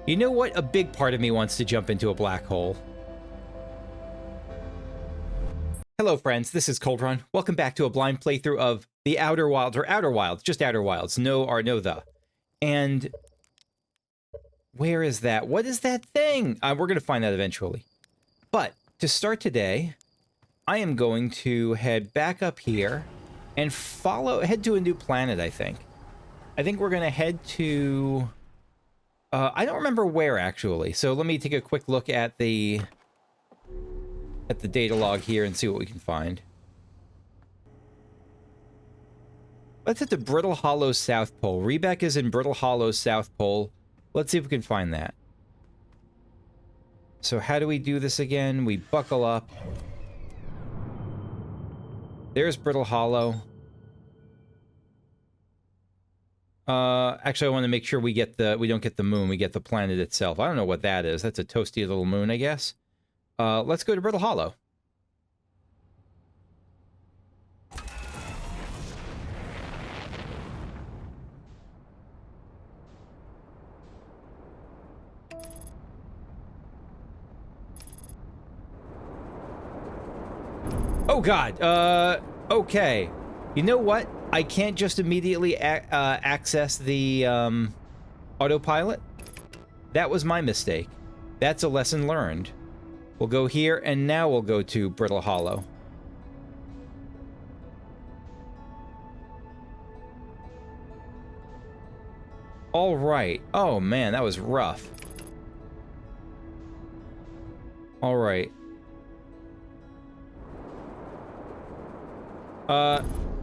You know what? A big part of me wants to jump into a black hole. Hello, friends. This is Coldrun. Welcome back to a blind playthrough of The Outer Wilds, or Outer Wilds, just Outer Wilds. No R, no the. And where is that? What is that thing? We're going to find that eventually. But to start today, I am going to head back up here and head to a new planet, I think. I think we're going to head to... I don't remember where, actually. So let me take a quick look at the data log here and see what we can find. Let's hit the Brittle Hollow South Pole. Riebeck is in Brittle Hollow South Pole. Let's see if we can find that. So how do we do this again? We buckle up. There's Brittle Hollow. Actually, I want to make sure we don't get the moon, we get the planet itself. I don't know what that is. That's a toasty little moon, I guess. Let's go to Brittle Hollow. Oh god, okay. You know what? I can't just immediately access the autopilot. That was my mistake. That's a lesson learned. We'll go here, and now we'll go to Brittle Hollow. All right. Oh, man, that was rough. All right.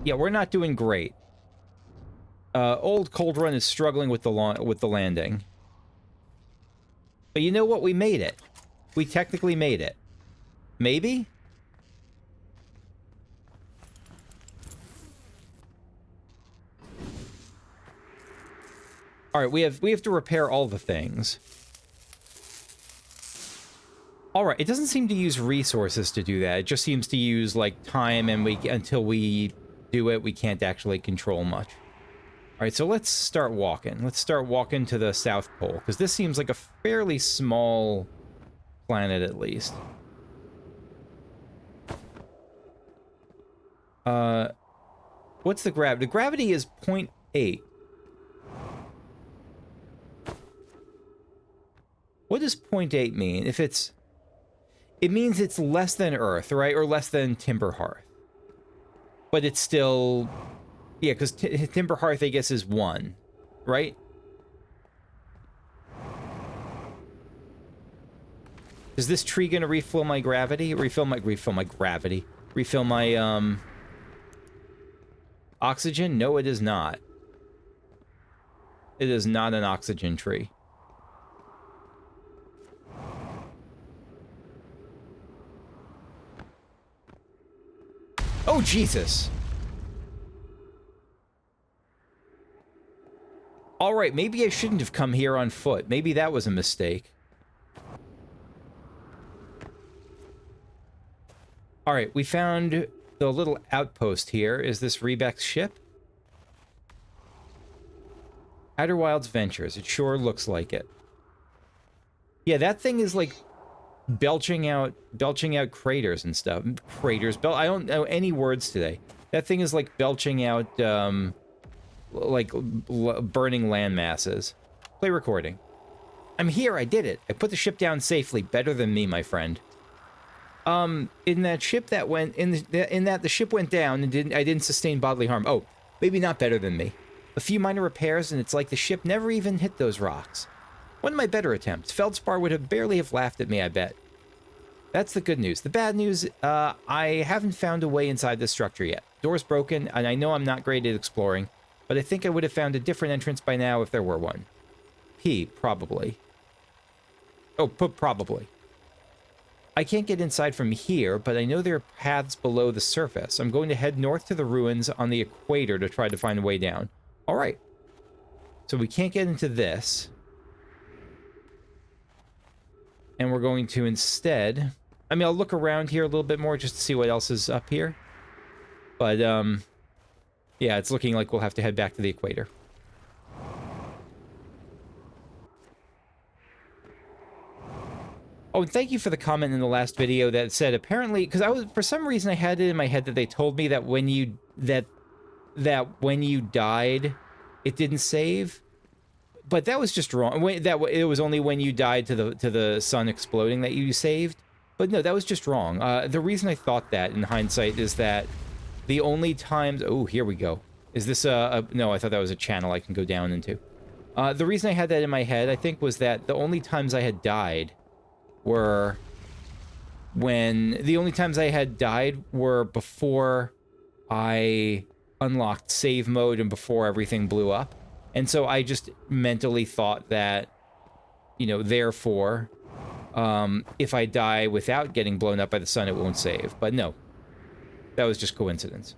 Yeah, we're not doing great. Old Coldrun is struggling with the landing. But you know what? We made it. We technically made it. Maybe? All right, we have to repair all the things. All right, it doesn't seem to use resources to do that. It just seems to use like time, and until we do it, we can't actually control much. All right, so let's start walking. Let's start walking to the South Pole, because this seems like a fairly small planet, at least. What's the gravity? The gravity is 0.8. What does 0.8 mean? If it's... It means it's less than Earth, right? Or less than Timber Hearth. But it's still... Yeah, because Timber Hearth, I guess, is 1, right? Is this tree gonna refill my gravity? Refill my gravity. Refill my, oxygen? No, it is not. It is not an oxygen tree. Oh, Jesus! Alright, maybe I shouldn't have come here on foot. Maybe that was a mistake. Alright, we found the little outpost here. Is this Riebeck's ship? Outer Wilds Ventures. It sure looks like it. Yeah, that thing is like belching out craters and stuff. Craters. I don't know any words today. That thing is like belching out, like burning land masses. Play recording. I'm here. I did it. I put the ship down safely. Better than me, my friend. In that ship that went in that the ship went down and I didn't sustain bodily harm. Oh, maybe not better than me. A few minor repairs and it's like the ship never even hit those rocks. One of my better attempts. Feldspar would have barely have laughed at me, I bet. That's the good news. The bad news, I haven't found a way inside this structure yet. Door's broken, and I know I'm not great at exploring, but I think I would have found a different entrance by now if there were one. Probably. Oh, probably. I can't get inside from here, but I know there are paths below the surface. I'm going to head north to the ruins on the equator to try to find a way down. All right. So we can't get into this. And we're going to instead... I mean, I'll look around here a little bit more just to see what else is up here. But, yeah, it's looking like we'll have to head back to the equator. Oh, and thank you for the comment in the last video that said apparently, because for some reason I had it in my head that they told me that when you when you died, it didn't save. But that was just wrong. It was only when you died to the sun exploding that you saved. But no, that was just wrong. The reason I thought that in hindsight is that the only times... Oh, here we go. Is this no, I thought that was a channel I can go down into. The reason I had that in my head, I think, was that the only times I had died were before I unlocked save mode and before everything blew up. And so I just mentally thought that, you know, therefore, if I die without getting blown up by the sun, it won't save. But no, that was just coincidence.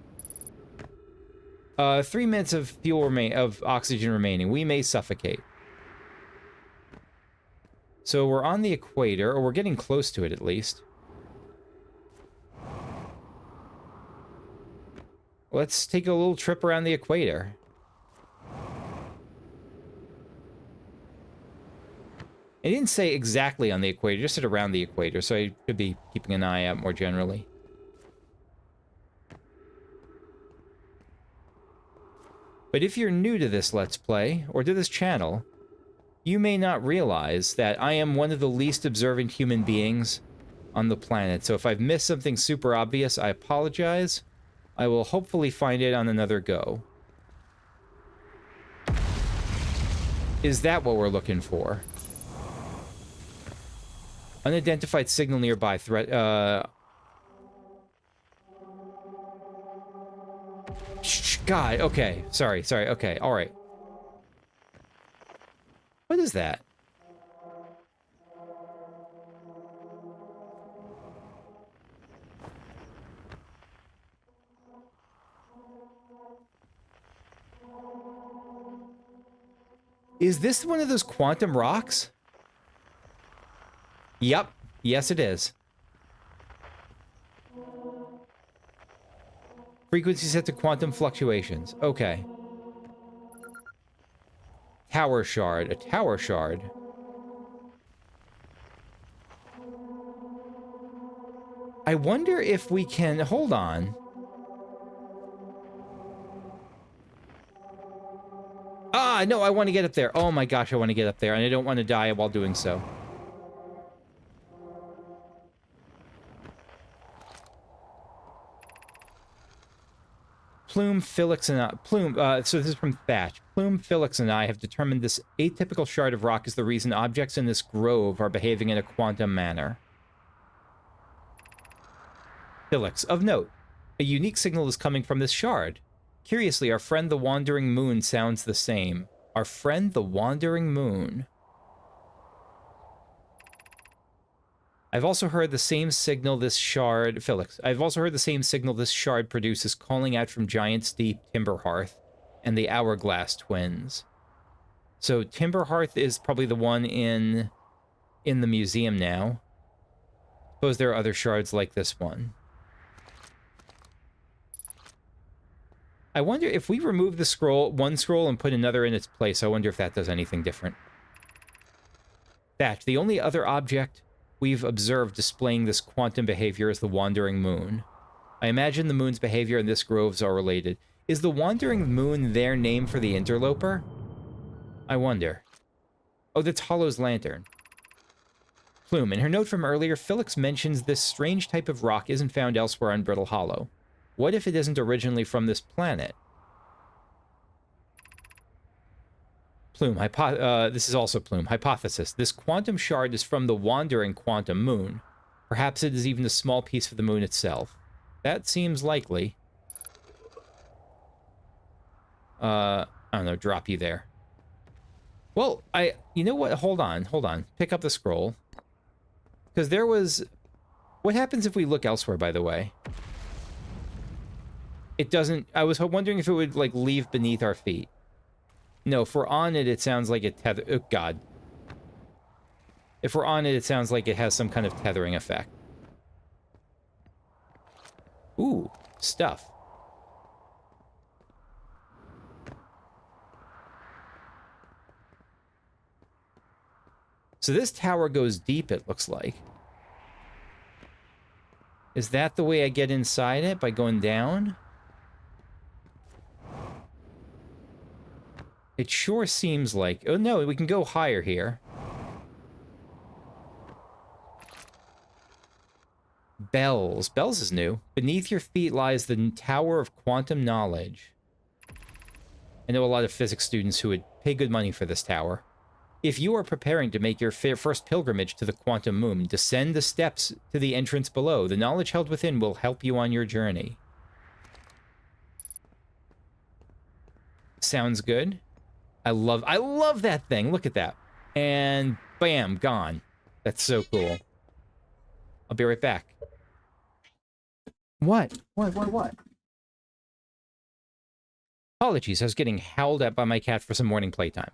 3 minutes of of oxygen remaining. We may suffocate. So we're on the equator, or we're getting close to it at least. Let's take a little trip around the equator. It didn't say exactly on the equator, just said around the equator, so I could be keeping an eye out more generally. But if you're new to this Let's Play, or to this channel, you may not realize that I am one of the least observant human beings on the planet. So if I've missed something super obvious, I apologize. I will hopefully find it on another go. Is that what we're looking for? Unidentified signal nearby. Threat. God, okay. Sorry, okay, alright. What is that? Is this one of those quantum rocks? Yep. Yes, it is. Frequency set to quantum fluctuations. Okay. Tower shard. A tower shard. I wonder if we can... Hold on. Ah, no, I want to get up there. Oh my gosh, I want to get up there, and I don't want to die while doing so. Plume, Felix, and I... so this is from Thatch. Plume, Felix, and I have determined this atypical shard of rock is the reason objects in this grove are behaving in a quantum manner. Felix, of note, a unique signal is coming from this shard. Curiously, our friend the Wandering Moon sounds the same. Our friend the Wandering Moon. I've also heard the same signal this shard... Felix, I've also heard the same signal this shard produces calling out from Giant's Deep, Timberhearth, and the Hourglass Twins. So Timberhearth is probably the one in the museum now. Suppose there are other shards like this one. I wonder if we remove the scroll, one scroll, and put another in its place, I wonder if that does anything different. That, the only other object we've observed displaying this quantum behavior is the Wandering Moon. I imagine the moon's behavior and this groves are related. Is the Wandering Moon their name for the interloper? I wonder. Oh, that's Hollow's lantern. Plume, in her note from earlier, Felix mentions this strange type of rock isn't found elsewhere on Brittle Hollow. What if it isn't originally from this planet? Plume, this is also Plume. Hypothesis. This quantum shard is from the wandering quantum moon. Perhaps it is even a small piece of the moon itself. That seems likely. I don't know, drop you there. Well, you know what? Hold on. Pick up the scroll. Because there was... What happens if we look elsewhere, by the way? It doesn't... I was wondering if it would, like, leave beneath our feet. No, if we're on it, it sounds like it tether... Oh, God. If we're on it, it sounds like it has some kind of tethering effect. Ooh, stuff. So this tower goes deep, it looks like. Is that the way I get inside it? By going down? It sure seems like... Oh, no, we can go higher here. Bells. Bells is new. Beneath your feet lies the Tower of Quantum Knowledge. I know a lot of physics students who would pay good money for this tower. If you are preparing to make your first pilgrimage to the quantum moon, descend the steps to the entrance below. The knowledge held within will help you on your journey. Sounds good. I love that thing. Look at that. And bam, gone. That's so cool. I'll be right back. What? What? Apologies, I was getting howled at by my cat for some morning playtime.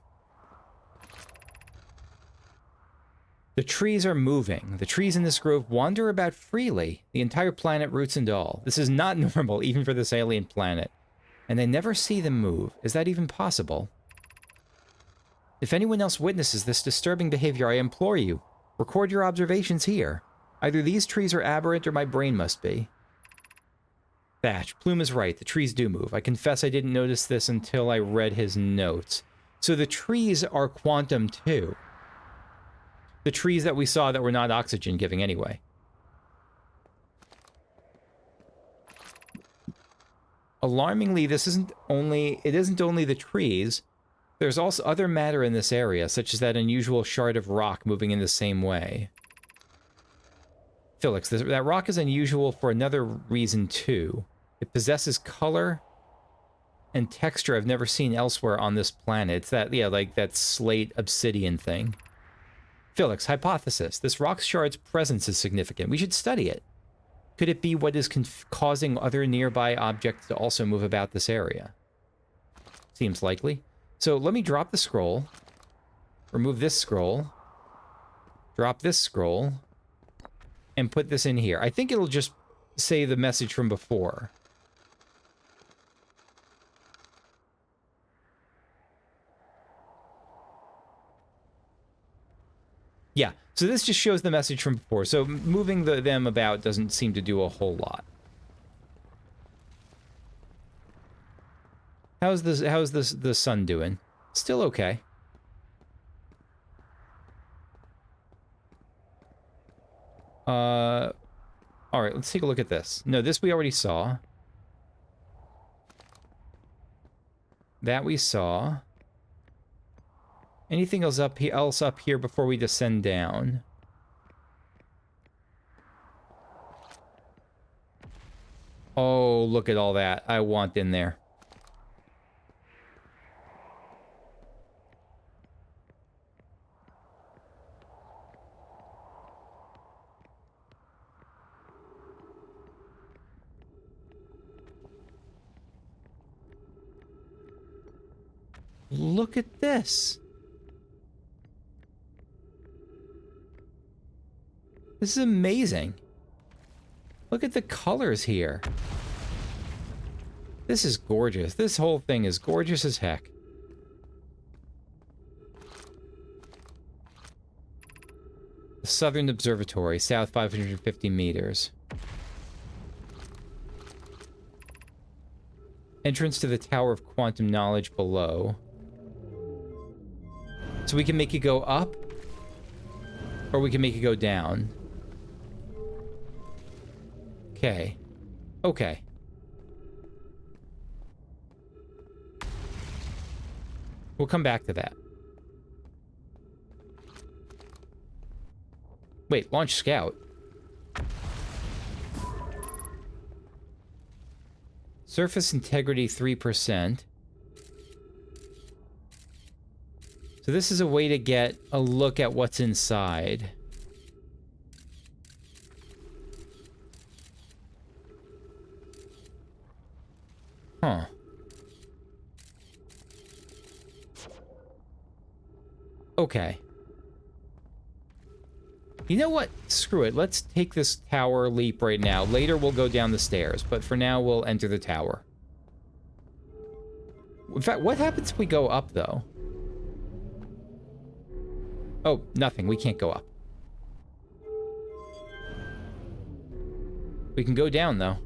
The trees are moving. The trees in this grove wander about freely. The entire planet, roots and all. This is not normal, even for this alien planet. And I never see them move. Is that even possible? If anyone else witnesses this disturbing behavior, I implore you, record your observations here. Either these trees are aberrant or my brain must be. Thatch, Plume is right. The trees do move. I confess I didn't notice this until I read his notes. So the trees are quantum too. The trees that we saw that were not oxygen giving anyway. Alarmingly, it isn't only the trees. There's also other matter in this area, such as that unusual shard of rock moving in the same way. Felix, that rock is unusual for another reason too. It possesses color and texture I've never seen elsewhere on this planet. It's that, yeah, like that slate obsidian thing. Felix, hypothesis. This rock shard's presence is significant. We should study it. Could it be what is causing other nearby objects to also move about this area? Seems likely. So let me drop the scroll. Remove this scroll. Drop this scroll. And put this in here. I think it'll just say the message from before. Yeah, so this just shows the message from before. So moving them about doesn't seem to do a whole lot. How's the sun doing? Still okay. All right, let's take a look at this. No, this we already saw. That we saw. Anything else up here before we descend down? Oh, look at all that. I want in there. Look at this. This is amazing. Look at the colors here. This is gorgeous. This whole thing is gorgeous as heck. The Southern Observatory, south 550 meters. Entrance to the Tower of Quantum Knowledge below. So we can make it go up, or we can make it go down. Okay. Okay. We'll come back to that. Wait, launch scout. Surface integrity 3%. So this is a way to get a look at what's inside. Huh. Okay. You know what? Screw it. Let's take this tower leap right now. Later we'll go down the stairs, but for now we'll enter the tower. In fact, what happens if we go up, though? Oh, nothing. We can't go up. We can go down, though.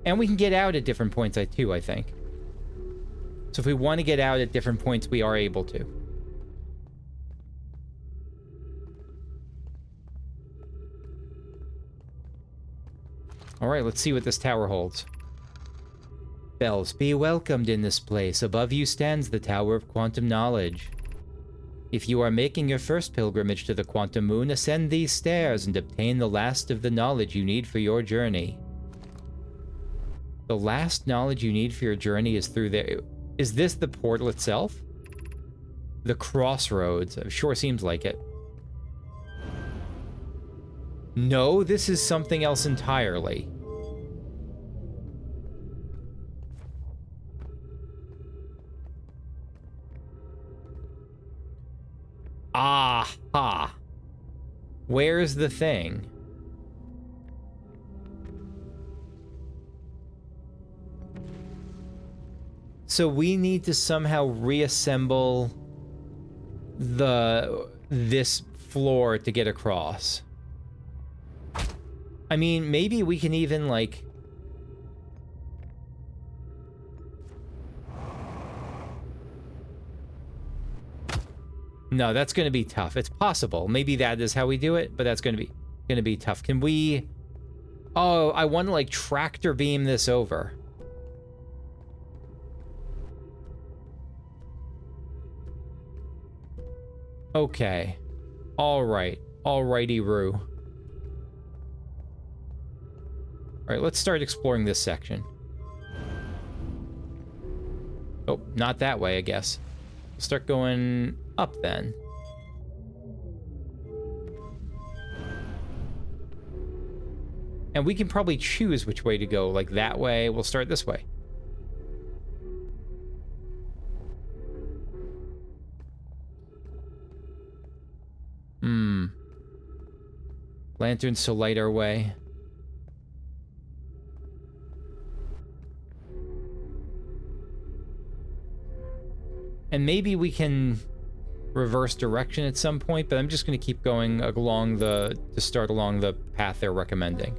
And we can get out at different points, too, I think. So if we want to get out at different points, we are able to. Alright, let's see what this tower holds. Bells, be welcomed in this place. Above you stands the Tower of Quantum Knowledge. If you are making your first pilgrimage to the Quantum Moon, ascend these stairs and obtain the last of the knowledge you need for your journey. The last knowledge you need for your journey is through there. Is this the portal itself? The crossroads. It sure seems like it. No, this is something else entirely. Aha! Where's the thing? So we need to somehow reassemble this floor to get across. I mean, maybe we can even, like... No, that's going to be tough. It's possible. Maybe that is how we do it, but that's going to be tough. Can we... Oh, I want to, like, tractor beam this over. Okay. Alright. Alrighty-roo. Alright, let's start exploring this section. Oh, not that way, I guess. We'll start going up, then. And we can probably choose which way to go. Like, that way. We'll start this way. Lanterns to light our way. And maybe we can reverse direction at some point, but I'm just going to keep going along to start along the path they're recommending.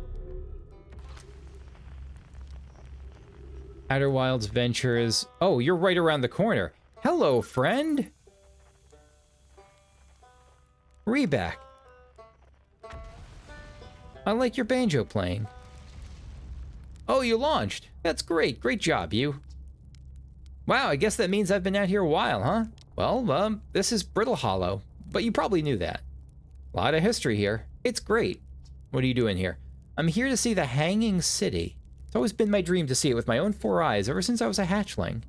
Outer Wilds Ventures. Oh, you're right around the corner. Hello, friend. Riebeck. I like your banjo playing. Oh, you launched. That's great. Great job, you. Wow, I guess that means I've been out here a while, huh? Well, this is Brittle Hollow, but you probably knew that. A lot of history here. It's great. What are you doing here? I'm here to see the Hanging City. It's always been my dream to see it with my own 4 eyes ever since I was a hatchling.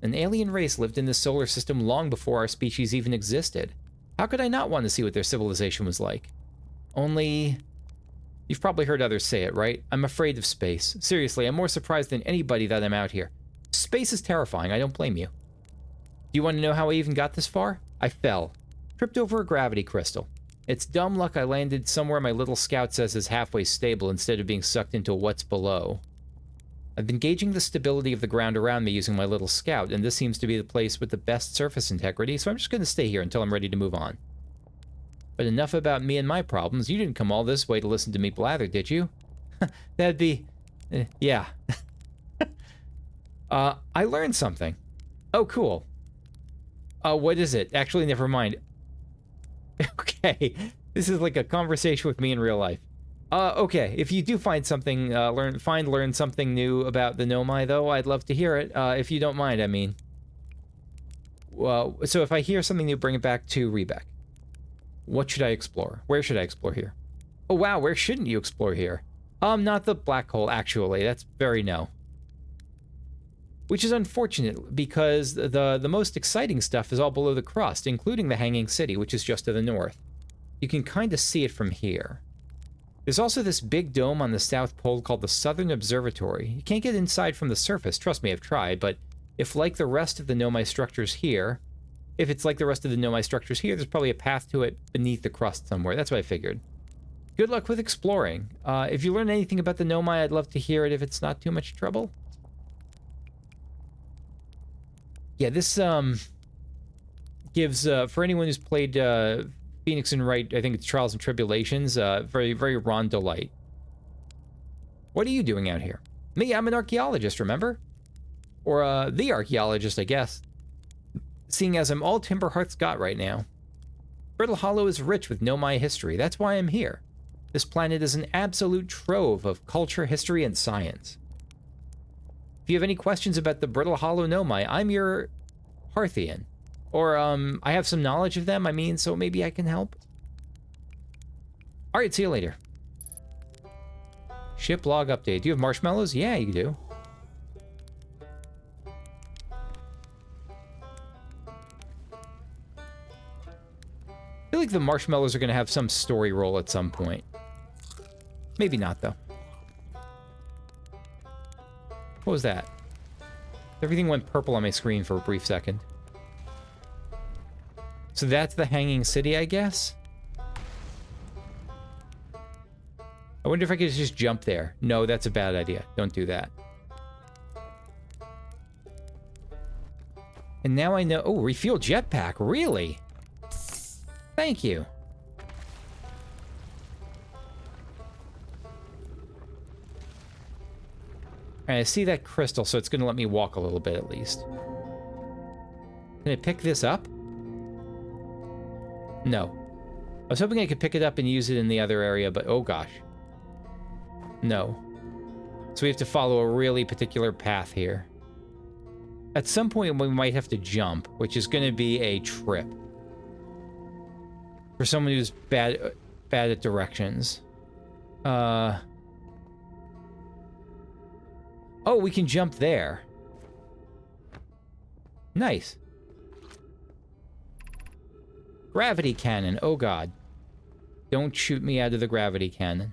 An alien race lived in this solar system long before our species even existed. How could I not want to see what their civilization was like? Only... You've probably heard others say it, right? I'm afraid of space. Seriously, I'm more surprised than anybody that I'm out here. Space is terrifying, I don't blame you. Do you want to know how I even got this far? I fell. Tripped over a gravity crystal. It's dumb luck I landed somewhere my little scout says is halfway stable instead of being sucked into what's below. I've been gauging the stability of the ground around me using my little scout, and this seems to be the place with the best surface integrity, so I'm just going to stay here until I'm ready to move on. But enough about me and my problems. You didn't come all this way to listen to me blather, did you? That'd be... yeah. I learned something. Oh, cool. What is it? Actually, never mind. Okay. This is like a conversation with me in real life. Okay. If you do find something, learn something new about the Nomai, though, I'd love to hear it. If you don't mind, I mean. Well, so if I hear something new, bring it back to Riebeck. What should I explore? Where should I explore here? Oh, wow. Where shouldn't you explore here? Not the black hole, actually. That's very no. Which is unfortunate, because the most exciting stuff is all below the crust, including the Hanging City, which is just to the north. You can kind of see it from here. There's also this big dome on the South Pole called the Southern Observatory. You can't get inside from the surface, trust me, I've tried, but if like the rest of the Nomai structures here, there's probably a path to it beneath the crust somewhere. That's what I figured. Good luck with exploring. If you learn anything about the Nomai, I'd love to hear it if it's not too much trouble. Yeah, this gives, for anyone who's played Phoenix and Wright, I think it's Trials and Tribulations, very, very Rondo-lite. What are you doing out here? Me, I'm an archaeologist, remember? Or, the archaeologist, I guess. Seeing as I'm all Timberhearth's got right now. Brittle Hollow is rich with Nomai history. That's why I'm here. This planet is an absolute trove of culture, history, and science. If you have any questions about the Brittle Hollow Nomai, I'm your Hearthian. Or, I have some knowledge of them, I mean, so maybe I can help. Alright, see you later. Ship log update. Do you have marshmallows? Yeah, you do. I feel like the marshmallows are going to have some story role at some point. Maybe not, though. What was that? Everything went purple on my screen for a brief second. So that's the Hanging City, I guess? I wonder if I could just jump there. No, that's a bad idea. Don't do that. And now I know... Oh, refuel jetpack. Really? Thank you. Alright, I see that crystal, so it's going to let me walk a little bit at least. Can I pick this up? No. I was hoping I could pick it up and use it in the other area, but oh gosh. No. So we have to follow a really particular path here. At some point we might have to jump, which is going to be a trip. For someone who's bad at directions. Oh, we can jump there. Nice. Gravity cannon. Oh god. Don't shoot me out of the gravity cannon.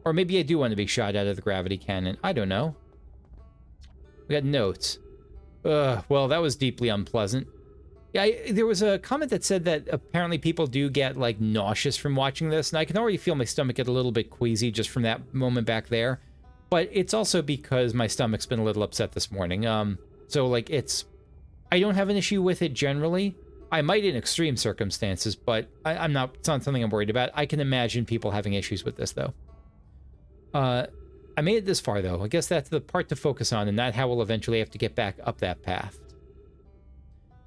Or maybe I do want to be shot out of the gravity cannon. I don't know. We got notes. Well, that was deeply unpleasant. Yeah, there was a comment that said that apparently people do get, like, nauseous from watching this, and I can already feel my stomach get a little bit queasy just from that moment back there. But it's also because my stomach's been a little upset this morning. So, like, I don't have an issue with it generally. I might in extreme circumstances, but it's not something I'm worried about. I can imagine people having issues with this, though. I made it this far, though. I guess that's the part to focus on, and not how we'll eventually have to get back up that path.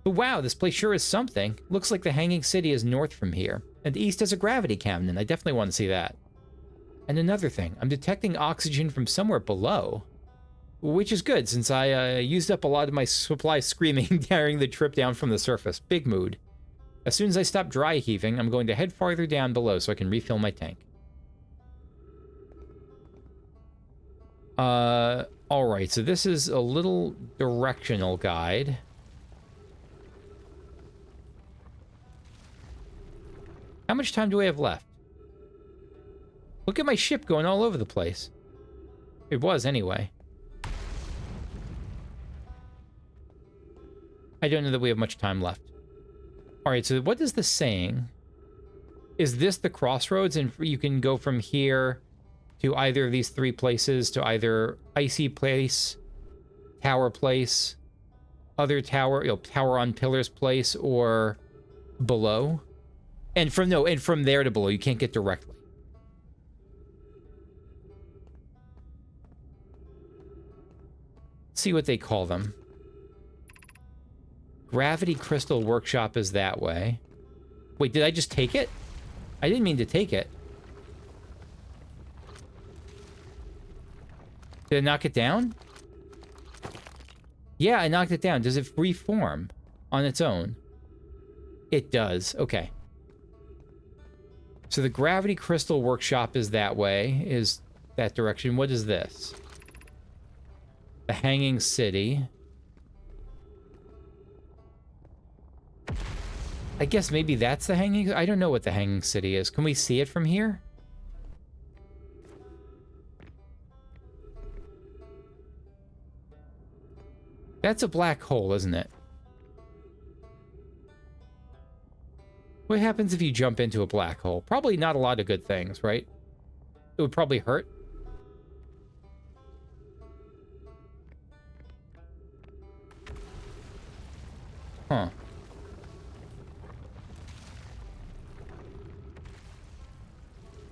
But wow, this place sure is something. Looks like the Hanging City is north from here, and east has a gravity cannon. I definitely want to see that. And another thing, I'm detecting oxygen from somewhere below. Which is good, since I used up a lot of my supply screaming during the trip down from the surface. Big mood. As soon as I stop dry heaving, I'm going to head farther down below so I can refill my tank. Alright, so this is a little directional guide. How much time do I have left? Look at my ship going all over the place. It was, anyway. I don't know that we have much time left. Alright, so what is this saying? Is this the crossroads, and you can go from here to either of these three places, to either Icy Place, Tower Place, other tower, Tower on Pillars Place, or below? And from there to below, you can't get directly. Let's see what they call them. Gravity Crystal Workshop is that way. Wait, did I just take it? I didn't mean to take it. Did I knock it down? Yeah, I knocked it down. Does it reform on its own? It does. Okay. So the Gravity Crystal Workshop is that way, is that direction. What is this? The Hanging City. I guess maybe that's the Hanging... I don't know what the Hanging City is. Can we see it from here? That's a black hole, isn't it? What happens if you jump into a black hole? Probably not a lot of good things, right? It would probably hurt. Huh.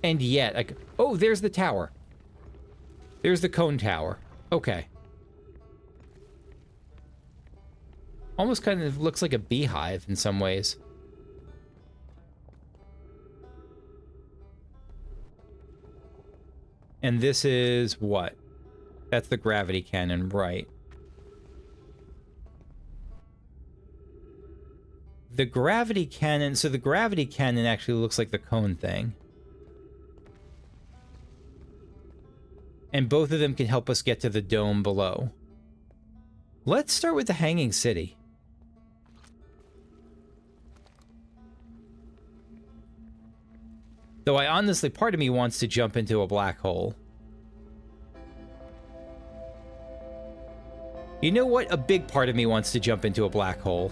And yet, oh, there's the tower. There's the cone tower. Okay. Almost kind of looks like a beehive in some ways. And this is what? That's the gravity cannon, right. The gravity cannon... So the gravity cannon actually looks like the cone thing. And both of them can help us get to the dome below. Let's start with the Hanging City. Though I honestly, part of me wants to jump into a black hole. You know what? A big part of me wants to jump into a black hole.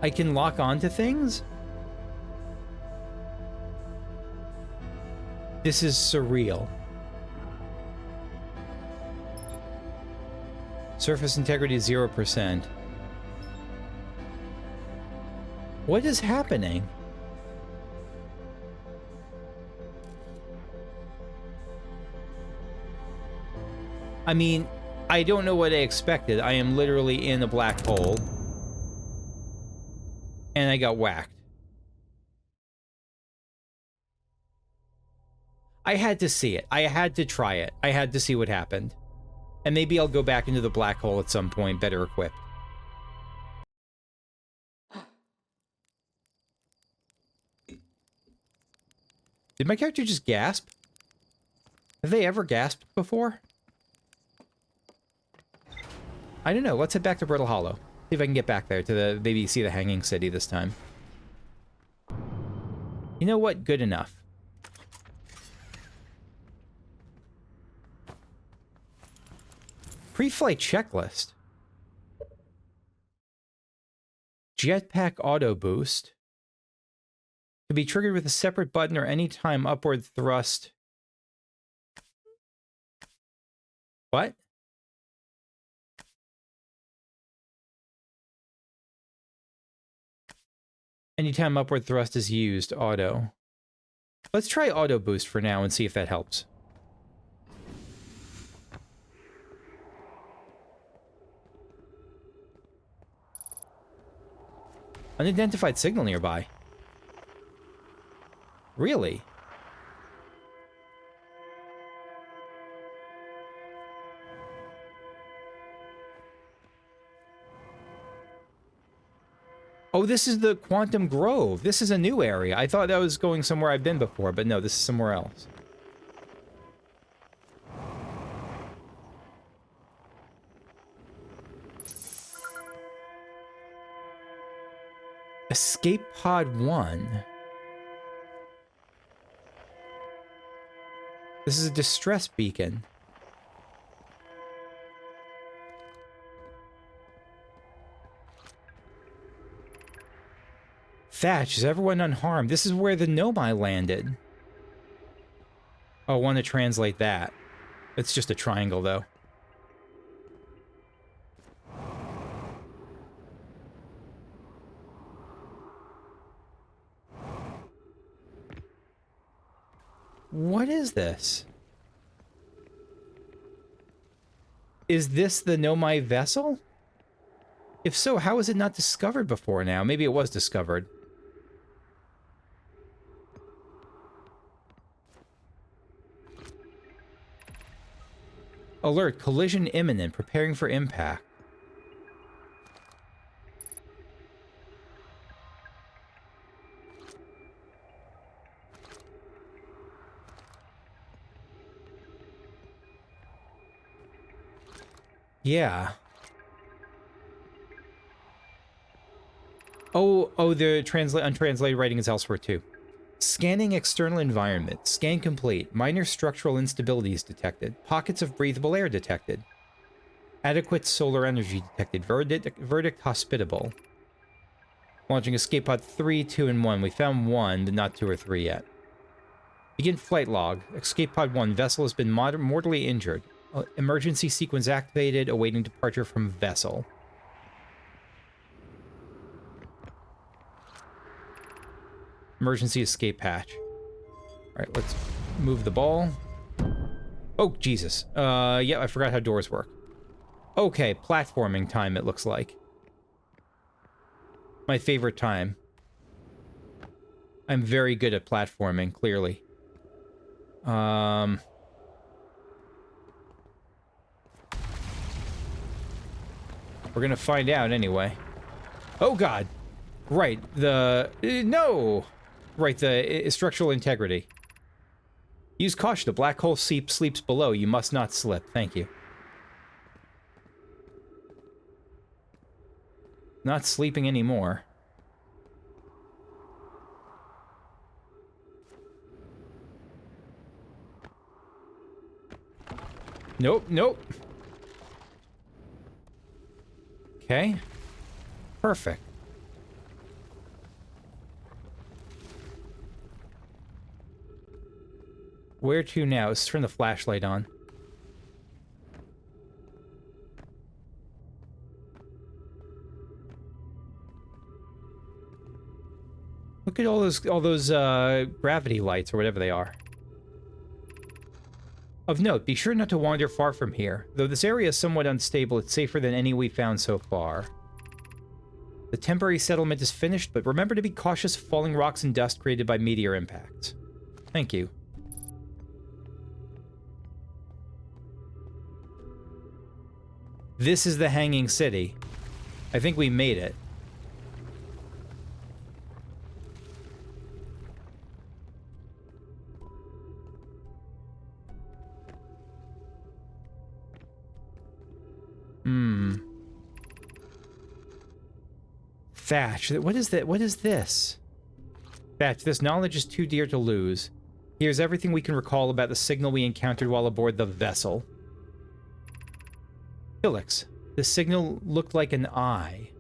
I can lock onto things? This is surreal. Surface integrity 0%. What is happening? I mean, I don't know what I expected. I am literally in a black hole. And I got whacked. I had to see it. I had to try it. I had to see what happened. And maybe I'll go back into the black hole at some point, better equipped. Did my character just gasp? Have they ever gasped before? I don't know. Let's head back to Brittle Hollow. See if I can get back there to the... maybe see the Hanging City this time. You know what? Good enough. Pre-flight checklist. Jetpack auto boost. To be triggered with a separate button or any time upward thrust. What? Anytime upward thrust is used, auto. Let's try auto boost for now and see if that helps. Unidentified signal nearby. Really? Oh, this is the Quantum Grove. This is a new area. I thought that was going somewhere I've been before, but no, this is somewhere else. Escape Pod 1. This is a distress beacon. Thatch, is everyone unharmed? This is where the Nomai landed. Oh, I want to translate that. It's just a triangle, though. What is this? Is this the Nomai vessel? If so, how was it not discovered before now? Maybe it was discovered. Alert, collision imminent, preparing for impact. Yeah. Oh, the untranslated writing is elsewhere too. Scanning external environment. Scan complete. Minor structural instabilities detected. Pockets of breathable air detected. Adequate solar energy detected. Verdict hospitable. Launching escape pod 3, 2, and 1. We found 1, but not 2 or 3 yet. Begin flight log. Escape pod 1. Vessel has been mortally injured. Emergency sequence activated, awaiting departure from vessel. Emergency escape hatch. Alright, let's move the ball. Oh, Jesus. Yeah, I forgot how doors work. Okay, platforming time, it looks like. My favorite time. I'm very good at platforming, clearly. We're gonna find out anyway. Oh, God. Right, the... no! Right, the structural integrity. Use caution. The black hole sleeps below. You must not slip. Thank you. Not sleeping anymore. Nope, nope. Okay. Perfect. Where to now? Let's turn the flashlight on. Look at all those gravity lights or whatever they are. Of note, be sure not to wander far from here. Though this area is somewhat unstable, it's safer than any we've found so far. The temporary settlement is finished, but remember to be cautious of falling rocks and dust created by meteor impacts. Thank you. This is the Hanging City. I think we made it. Thatch. What is that? What is this? Thatch, this knowledge is too dear to lose. Here's everything we can recall about the signal we encountered while aboard the vessel. Felix, the signal looked like an eye.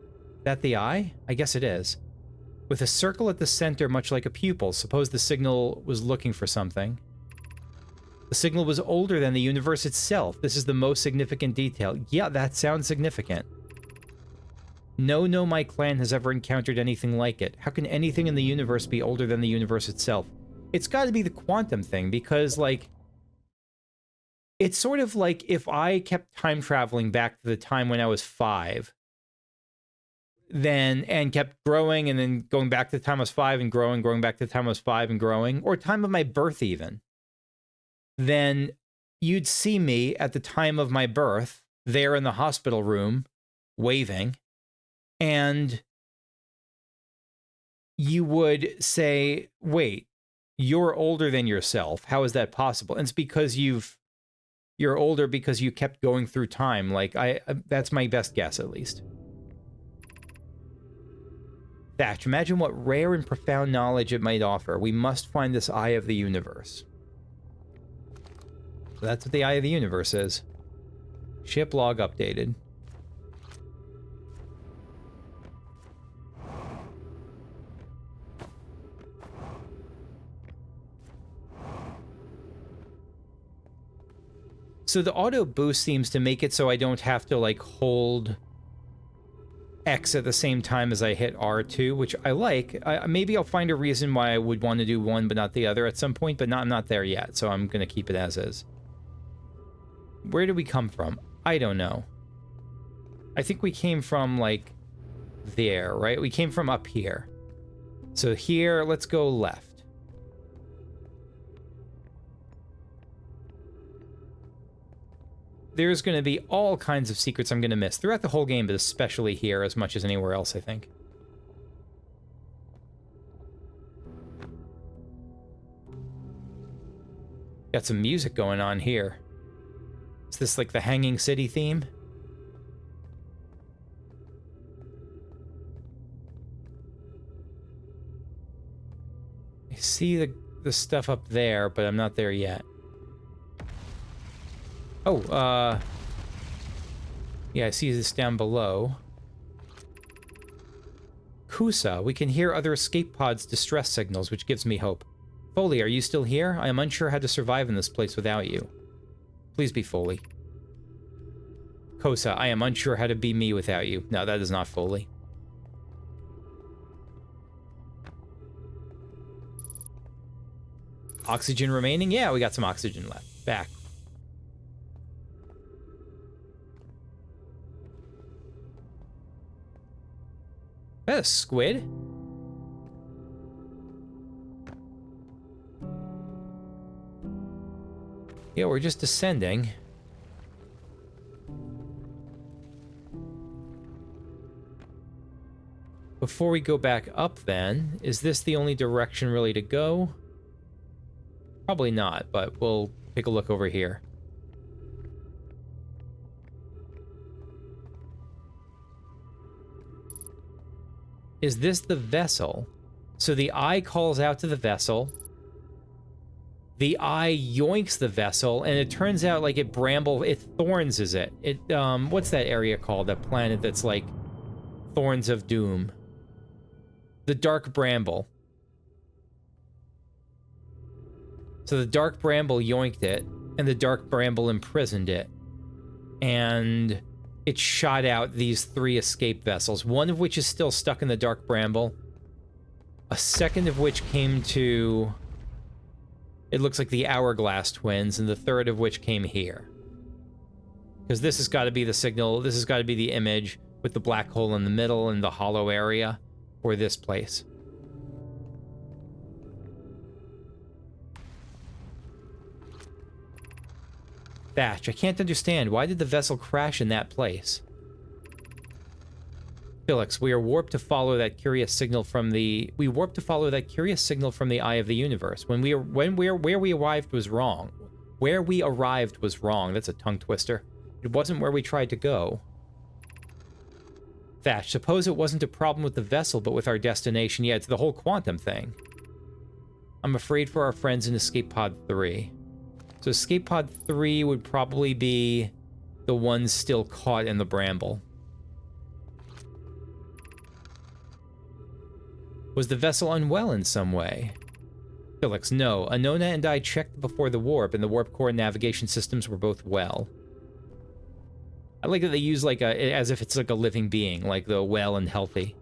That the eye? I guess it is. With a circle at the center, much like a pupil. Suppose the signal was looking for something. The signal was older than the universe itself. This is the most significant detail. Yeah, that sounds significant. No, my clan has ever encountered anything like it. How can anything in the universe be older than the universe itself? It's got to be the quantum thing, because, like... it's sort of like if I kept time traveling back to the time when I was 5, and kept growing, and then going back to the time I was 5 and growing back to the time I was 5 and growing, or time of my birth even, then you'd see me at the time of my birth, there in the hospital room, waving, and you would say, wait, you're older than yourself. How is that possible? And it's because you're older because you kept going through time. Like, that's my best guess, at least. Thatch, imagine what rare and profound knowledge it might offer. We must find this eye of the universe. So that's what the eye of the universe is. Ship log updated. So the auto boost seems to make it so I don't have to, like, hold X at the same time as I hit R2, which I like. Maybe I'll find a reason why I would want to do one but not the other at some point, but I'm not there yet, so I'm going to keep it as is. Where did we come from? I don't know. I think we came from, like, there, right? We came from up here. So here, let's go left. There's going to be all kinds of secrets I'm going to miss throughout the whole game, but especially here as much as anywhere else, I think. Got some music going on here. Is this like the Hanging City theme? I see the stuff up there, but I'm not there yet. Oh, yeah, I see this down below. Kusa, we can hear other escape pods' distress signals, which gives me hope. Foley, are you still here? I am unsure how to survive in this place without you. Please be Foley. Kosa, I am unsure how to be me without you. No, that is not Foley. Oxygen remaining? Yeah, we got some oxygen left. Back. Is that a squid? Yeah, we're just descending. Before we go back up then, is this the only direction really to go? Probably not, but we'll take a look over here. Is this the vessel? So the eye calls out to the vessel. The eye yoinks the vessel, and it turns out like it thorns is it? What's that area called? That planet that's like Thorns of Doom. The Dark Bramble. So the Dark Bramble yoinked it, and the Dark Bramble imprisoned it. And it shot out these 3 escape vessels, one of which is still stuck in the Dark Bramble, a second of which came to... It looks like the Hourglass Twins, and the third of which came here. Because this has got to be the signal, this has got to be the image with the black hole in the middle and the hollow area for this place. Thatch, I can't understand. Why did the vessel crash in that place? Felix, we are warped to follow that curious signal from the... We warped to follow that curious signal from the eye of the universe. Where we arrived was wrong. Where we arrived was wrong. That's a tongue twister. It wasn't where we tried to go. Thatch, suppose it wasn't a problem with the vessel, but with our destination. Yeah, it's the whole quantum thing. I'm afraid for our friends in Escape Pod 3. So Escape Pod 3 would probably be the ones still caught in the bramble. Was the vessel unwell in some way? Felix, no. Anona and I checked before the warp, and the warp core and navigation systems were both well. I like that they use like as if it's like a living being, like the well and healthy.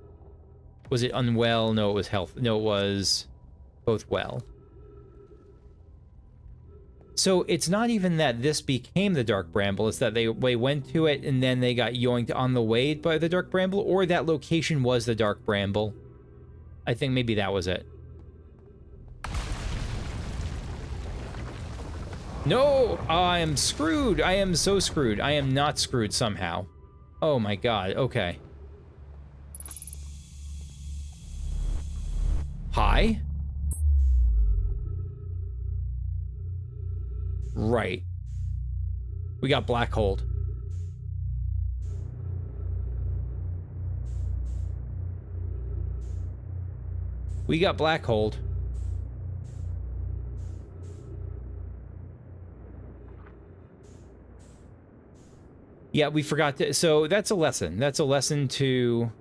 Was it unwell? No, it was health. No, it was both well. So it's not even that this became the Dark Bramble, it's that they went to it and then they got yoinked on the way by the Dark Bramble, or that location was the Dark Bramble. I think maybe that was it. No! I am screwed! I am so screwed. I am not screwed somehow. Oh my god, okay. Hi? Right. We got black hold. We got black hold. Yeah, we forgot to... So that's a lesson. That's a lesson to...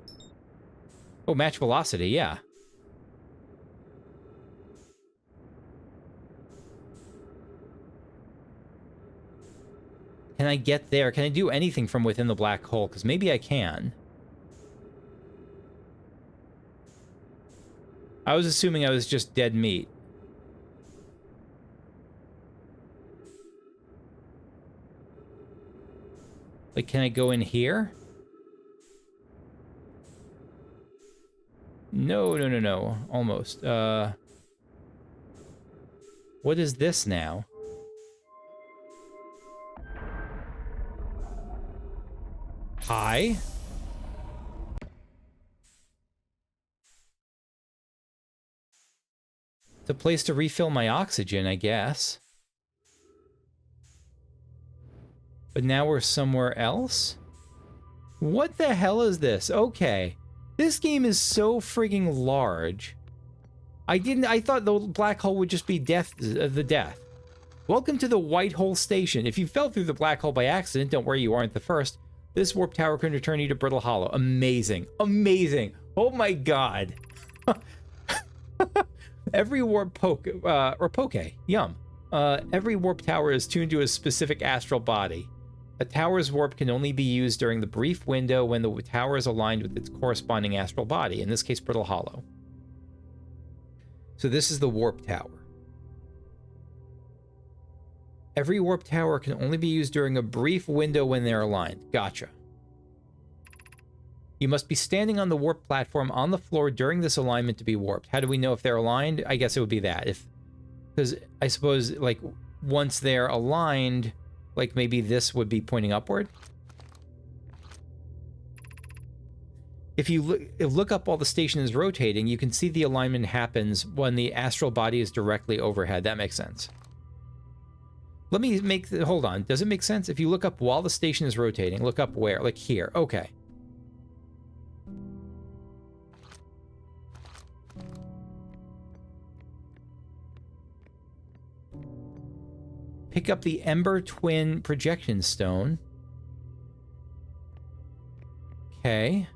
Oh, match velocity, yeah. Can I get there? Can I do anything from within the black hole? Because maybe I can. I was assuming I was just dead meat. Like, can I go in here? No, no, no, no. Almost. What is this now? Hi? It's a place to refill my oxygen, I guess. But now we're somewhere else? What the hell is this? Okay. This game is so frigging large. I thought the black hole would just be the death. Welcome to the White Hole Station. If you fell through the black hole by accident, don't worry, you aren't the first. This warp tower can return you to Brittle Hollow. Amazing. Amazing. Oh my god. Every warp yum. Every warp tower is tuned to a specific astral body. A tower's warp can only be used during the brief window when the tower is aligned with its corresponding astral body, in this case, Brittle Hollow. So this is the warp tower. Every warp tower can only be used during a brief window when they're aligned. Gotcha. You must be standing on the warp platform on the floor during this alignment to be warped. How do we know if they're aligned? I guess it would be that. Because I suppose, like, once they're aligned, like, maybe this would be pointing upward? If you look up while the station is rotating, you can see the alignment happens when the astral body is directly overhead. That makes sense. Let me make... Hold on. Does it make sense? If you look up while the station is rotating, look up where? Like here. Okay. Pick up the Ember Twin Projection Stone. Okay.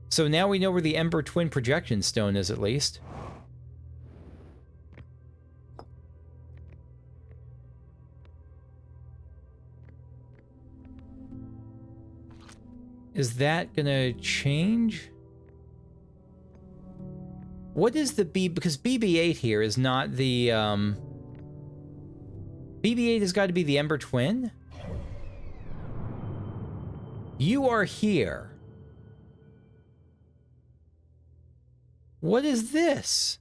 So now we know where the Ember Twin Projection Stone is, at least. Is that gonna change? What is the B? Because BB-8 here is not the, BB-8 has got to be the Ember Twin? You are here. What is this?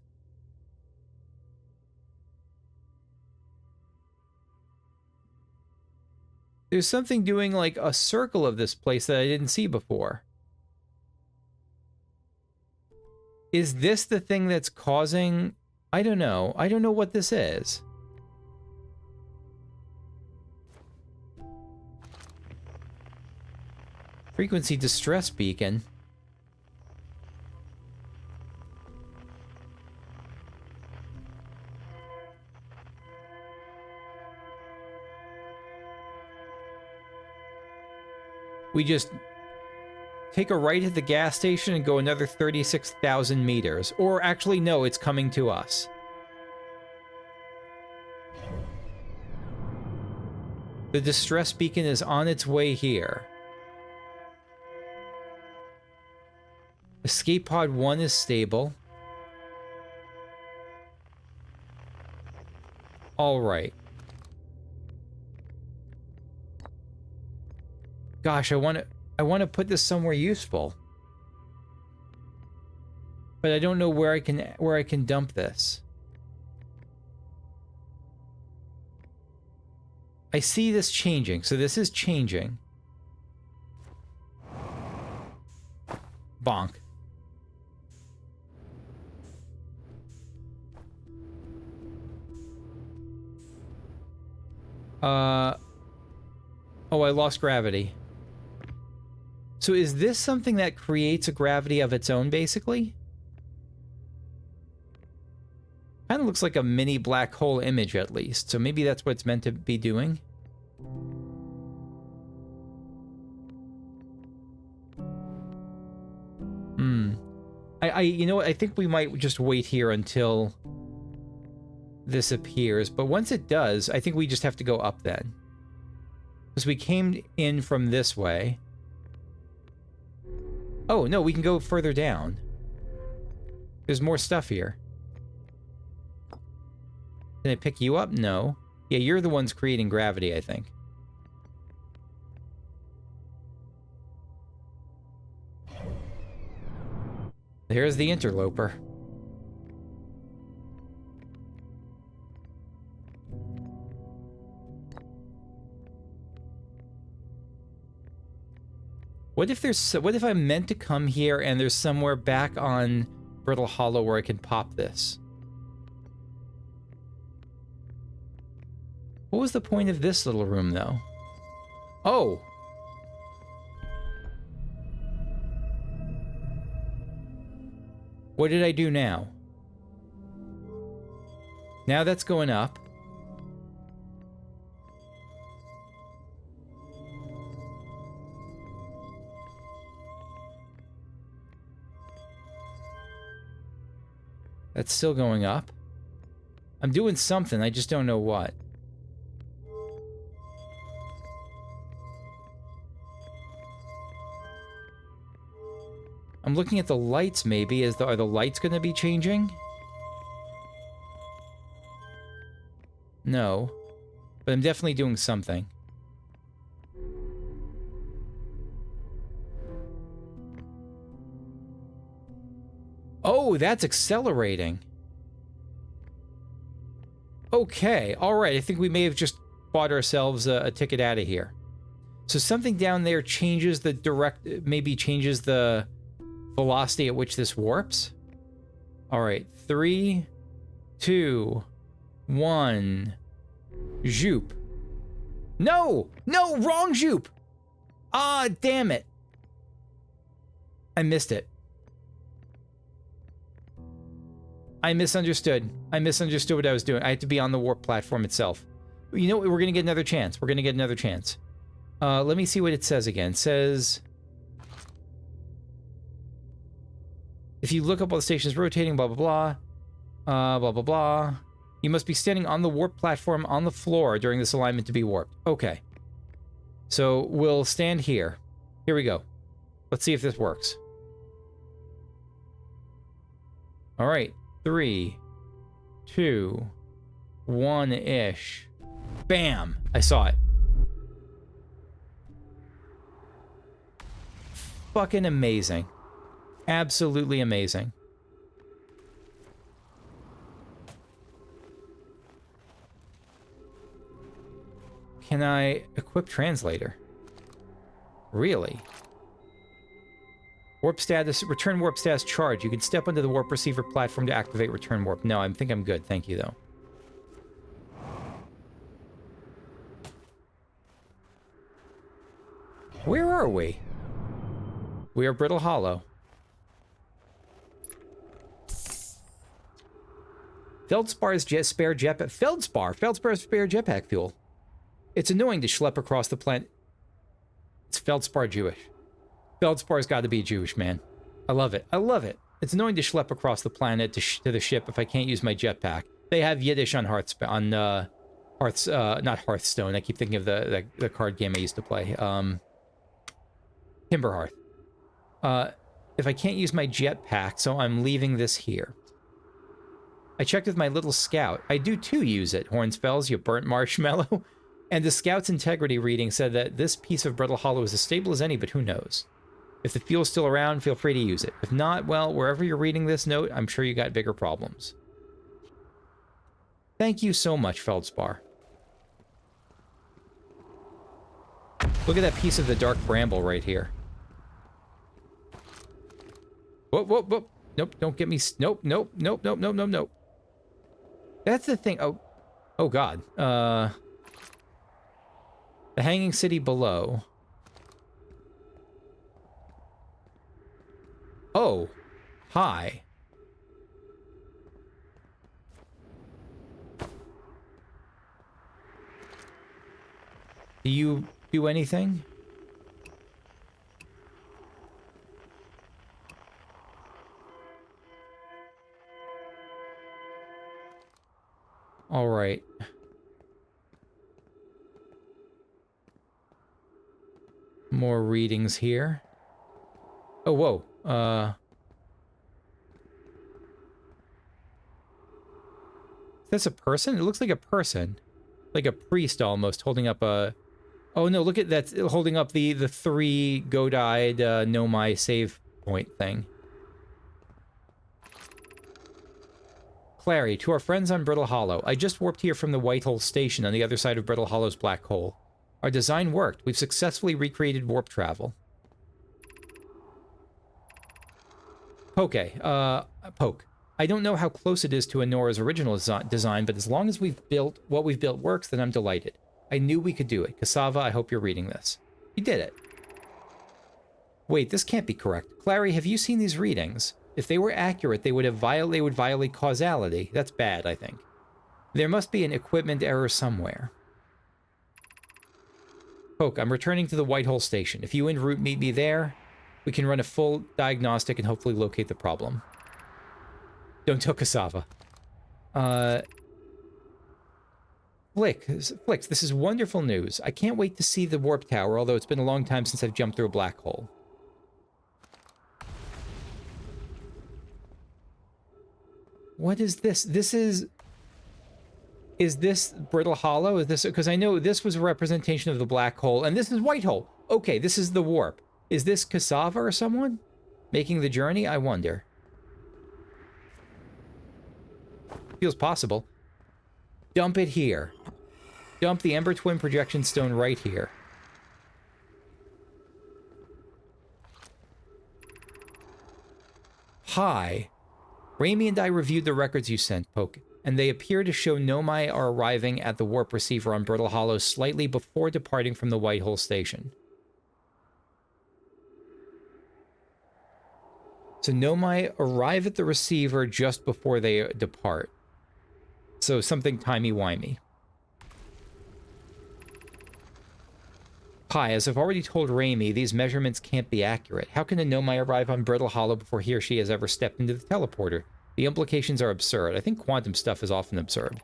There's something doing like a circle of this place that I didn't see before. Is this the thing that's causing... I don't know. I don't know what this is. Frequency distress beacon. We just take a right at the gas station and go another 36,000 meters. Or actually, no, it's coming to us. The distress beacon is on its way here. Escape pod 1 is stable. All right. Gosh, I want to put this somewhere useful. But I don't know where I can dump this. I see this changing. So this is changing. Bonk. Oh, I lost gravity. So is this something that creates a gravity of its own, basically? Kind of looks like a mini black hole image, at least. So maybe that's what it's meant to be doing. You know what? I think we might just wait here until this appears. But once it does, I think we just have to go up then. Because we came in from this way. Oh, no, we can go further down. There's more stuff here. Can I pick you up? No. Yeah, you're the ones creating gravity, I think. There's the interloper. What if I'm meant to come here and there's somewhere back on Brittle Hollow where I can pop this? What was the point of this little room, though? Oh! What did I do now? Now that's going up. That's still going up. I'm doing something, I just don't know what. I'm looking at the lights, maybe. Are the lights going to be changing? No. But I'm definitely doing something. Oh, that's accelerating. Okay, alright. I think we may have just bought ourselves a ticket out of here. So something down there changes the maybe changes the velocity at which this warps. Alright, 3, 2, 1. Zoop. No! No! Wrong zoop! Ah, damn it. I missed it. I misunderstood. I misunderstood what I was doing. I had to be on the warp platform itself. You know what? We're going to get another chance. We're going to get another chance. Let me see what it says again. It says... if you look up while the station is rotating, blah, blah, blah. Blah, blah, blah. You must be standing on the warp platform on the floor during this alignment to be warped. Okay. So we'll stand here. Here we go. Let's see if this works. All right. 3, 2, 1-ish. Bam! I saw it. Fucking amazing. Absolutely amazing. Can I equip translator? Really? Warp status, return warp status charge. You can step onto the warp receiver platform to activate return warp. No, I think I'm good. Thank you, though. Where are we? We are Brittle Hollow. Feldspar's spare jetpack. Feldspar spare jetpack fuel. It's annoying to schlep across the planet. It's Feldspar Jewish. Feldspar's got to be Jewish, man. I love it. I love it. It's annoying to schlep across the planet to the ship if I can't use my jetpack. They have Yiddish on not Hearthstone. I keep thinking of the card game I used to play. Timberhearth. If I can't use my jetpack, so I'm leaving this here. I checked with my little scout. I do too use it, Hornsfells, you burnt marshmallow. And the scout's integrity reading said that this piece of Brittle Hollow is as stable as any, but who knows? If the fuel's still around, feel free to use it. If not, well, wherever you're reading this note, I'm sure you got bigger problems. Thank you so much, Feldspar. Look at that piece of the dark bramble right here. Whoop, whoop, whoop. Nope, don't get me... Nope, nope, nope, nope, nope, nope, nope. That's the thing... Oh, God. The hanging city below. Oh. Hi. Do you do anything? All right. More readings here. Oh, whoa. Is this a person? It looks like a person. Like a priest almost, holding up a... Oh no, look at that, holding up the 3 go-died know my save point thing. Clary, to our friends on Brittle Hollow. I just warped here from the Whitehole station on the other side of Brittle Hollow's black hole. Our design worked. We've successfully recreated warp travel. Poke. I don't know how close it is to Anora's original design, but as long as what we've built works, then I'm delighted. I knew we could do it. Cassava, I hope you're reading this. You did it. Wait, this can't be correct. Clary, have you seen these readings? If they were accurate, they would violate causality. That's bad, I think. There must be an equipment error somewhere. Poke, I'm returning to the Whitehole station. If you en route meet me there, we can run a full diagnostic and hopefully locate the problem. Don't tell Cassava. Flix, this is wonderful news. I can't wait to see the warp tower, although it's been a long time since I've jumped through a black hole. What is this? This is... Is this Brittle Hollow? Is this... Because I know this was a representation of the black hole, and this is white hole. Okay, this is the warp. Is this Cassava or someone making the journey? I wonder. Feels possible. Dump it here. Dump the Ember Twin projection stone right here. Hi. Raimi and I reviewed the records you sent, Poke, and they appear to show Nomai are arriving at the warp receiver on Brittle Hollow slightly before departing from the White Hole Station. So Nomai arrive at the receiver just before they depart. So something timey-wimey. Hi, as I've already told Raimi, these measurements can't be accurate. How can a Nomai arrive on Brittle Hollow before he or she has ever stepped into the teleporter? The implications are absurd. I think quantum stuff is often absurd.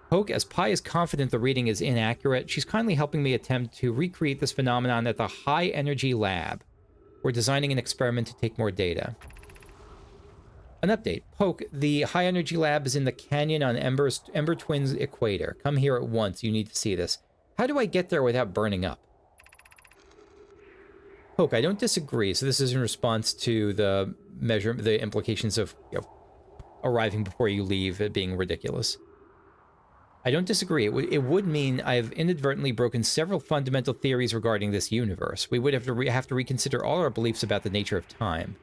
Poke, as Pi is confident the reading is inaccurate, she's kindly helping me attempt to recreate this phenomenon at the High Energy Lab. We're designing an experiment to take more data. An update. Poke, the High Energy Lab is in the canyon on Ember Twin's equator. Come here at once. You need to see this. How do I get there without burning up? Poke, I don't disagree. So this is in response to the implications of, you know, arriving before you leave, it being ridiculous. I don't disagree. It would mean I've inadvertently broken several fundamental theories regarding this universe. We would have to reconsider all our beliefs about the nature of time.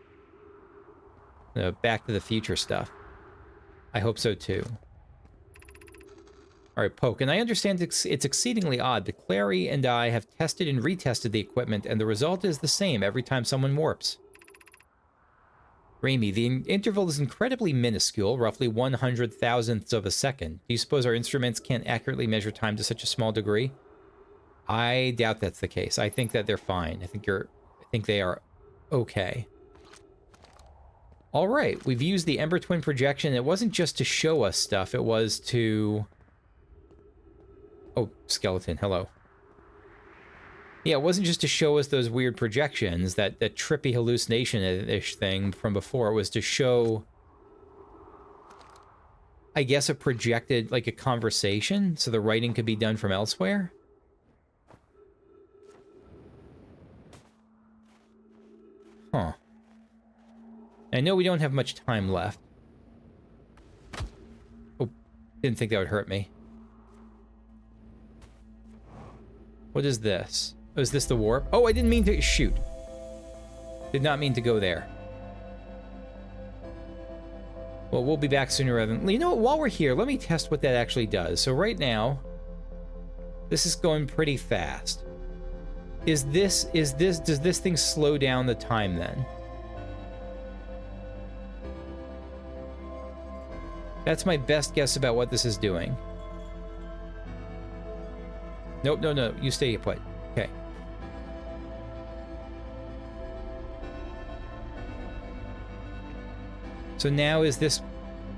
Back to the Future stuff. I hope so too. Alright, Poke, and I understand it's exceedingly odd, but Clary and I have tested and retested the equipment, and the result is the same every time someone warps. Raimi, the interval is incredibly minuscule, roughly 100,000ths of a second. Do you suppose our instruments can't accurately measure time to such a small degree? I doubt that's the case. I think that they're fine. I think they are okay. Alright, we've used the Ember Twin projection. It wasn't just to show us stuff, it was to... Oh, skeleton, hello. Yeah, it wasn't just to show us those weird projections, that trippy hallucination-ish thing from before. It was to show, I guess, a projected, like a conversation, so the writing could be done from elsewhere? Huh. I know we don't have much time left. Oh, didn't think that would hurt me. What is this? Oh, is this the warp? Oh, I didn't mean to shoot. Did not mean to go there. Well, we'll be back sooner rather than... You know what? While we're here, let me test what that actually does. So right now, this is going pretty fast. Does this thing slow down the time then? That's my best guess about what this is doing. Nope, no, you stay put. Okay. So now is this...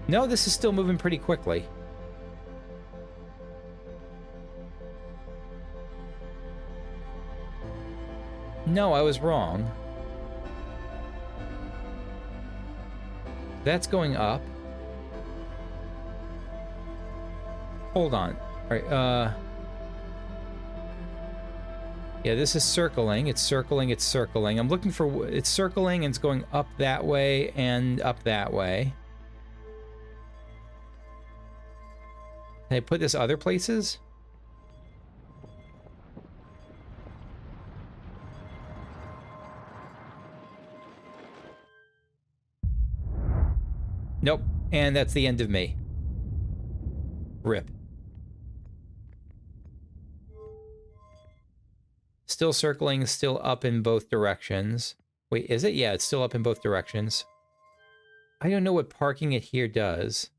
No, this is still moving pretty quickly. No, I was wrong. That's going up. Hold on. Alright, yeah, this is circling. It's circling, it's circling. I'm looking for... It's circling and it's going up that way and up that way. Can I put this other places? Nope. And that's the end of me. Rip. Still circling, still up in both directions. Wait, is it? Yeah, it's still up in both directions. I don't know what parking it here does.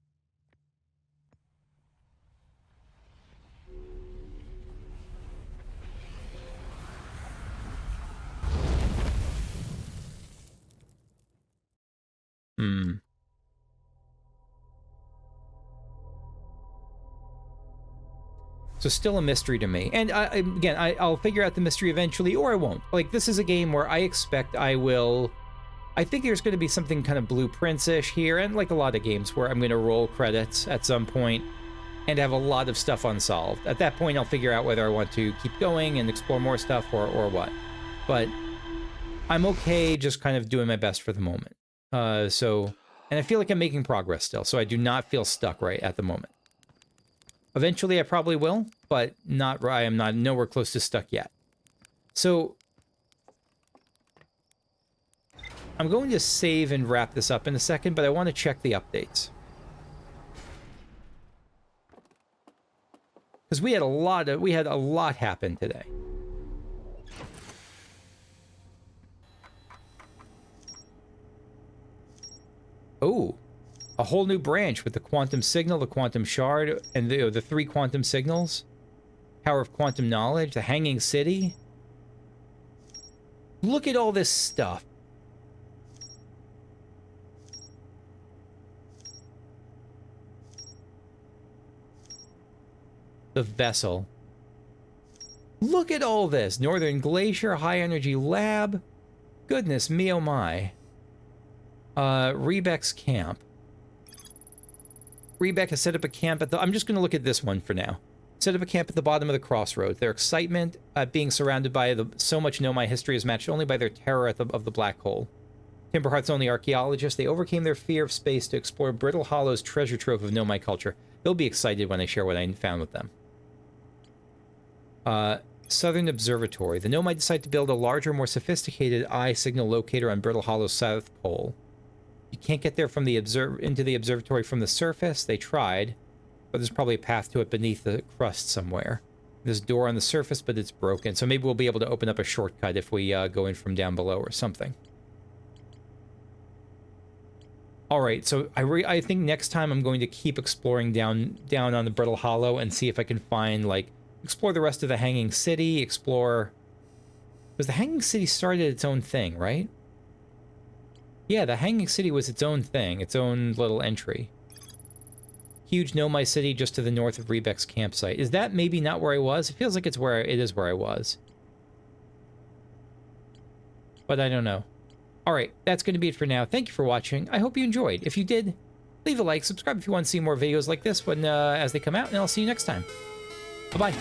So still a mystery to me. And I'll figure out the mystery eventually, or I won't. Like, this is a game where I expect I will I think there's going to be something kind of blueprints-ish here, and like a lot of games where I'm going to roll credits at some point and have a lot of stuff unsolved. At that point, I'll figure out whether I want to keep going and explore more stuff or what. But I'm okay just kind of doing my best for the moment. And I feel like I'm making progress still, so I do not feel stuck right at the moment. Eventually, I probably will, but I am not nowhere close to stuck yet. So I'm going to save and wrap this up in a second, but I want to check the updates. Because we had a lot happen today. Oh, a whole new branch with the quantum signal, the quantum shard, and the 3 quantum signals. Power of quantum knowledge, the hanging city. Look at all this stuff. The vessel. Look at all this. Northern Glacier, high energy lab. Goodness me, oh my. Riebeck's camp. Riebeck has set up a camp at the... I'm just going to look at this one for now. Set up a camp at the bottom of the crossroads. Their excitement at being surrounded by so much Nomai history is matched only by their terror of the black hole. Timberheart's only archaeologists, they overcame their fear of space to explore Brittle Hollow's treasure trove of Nomai culture. They'll be excited when I share what I found with them. Southern Observatory. The Nomai decide to build a larger, more sophisticated eye signal locator on Brittle Hollow's south pole. You can't get there from into the observatory from the surface. They tried, but there's probably a path to it beneath the crust somewhere. There's a door on the surface, but it's broken, so maybe we'll be able to open up a shortcut if we go in from down below or something. All right, so I think next time I'm going to keep exploring down on the Brittle Hollow and see if I can find, like, explore the rest of the Hanging City, explore... Because the Hanging City started its own thing, right? Yeah, the Hanging City was its own thing, its own little entry. Huge Nomai city just to the north of Riebeck's campsite. Is that maybe not where I was? It feels like it is where I was. But I don't know. Alright, that's going to be it for now. Thank you for watching. I hope you enjoyed. If you did, leave a like, subscribe if you want to see more videos like this when as they come out, and I'll see you next time. Bye-bye.